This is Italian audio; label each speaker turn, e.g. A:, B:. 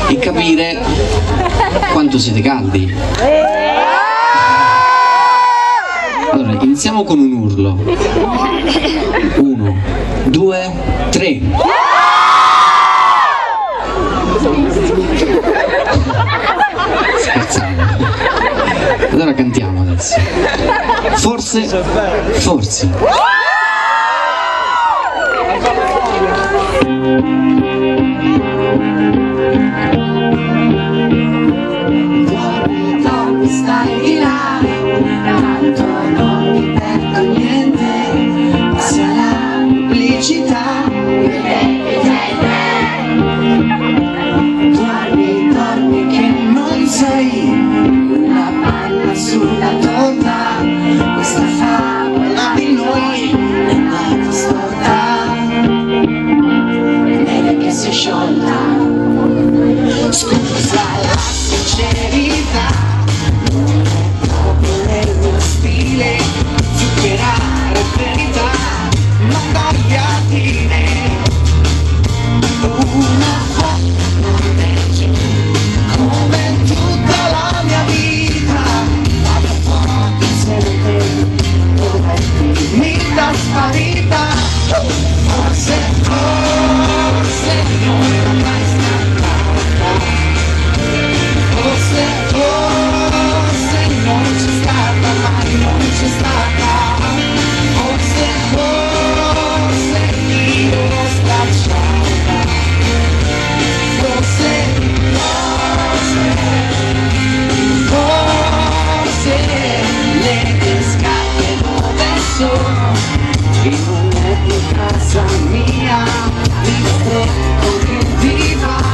A: e capire quanto siete caldi. Allora, iniziamo con un urlo. 1, 2, 3. Scherzando. Allora cantiamo adesso. Forse, forse.
B: Dormi, stai di là, tanto non mi perdo niente, passa la pubblicità. Dormi che non sei una panna sulla tonda, questa favola di noi è nata storta, vede che si è sciolta. Scusa la sincerità, non è proprio nel mio stile superare verità, non dar piatine, una foto come tutta la mia vita, vado forte insieme a te, mi dà sparita, forse, forse non è mai stata, forse, forse non c'è stata, mai non c'è stata, forse, forse io l'ho stracciata, forse, forse le mie scarpe dove sono, e non è più casa mia, mi stretto che ti va.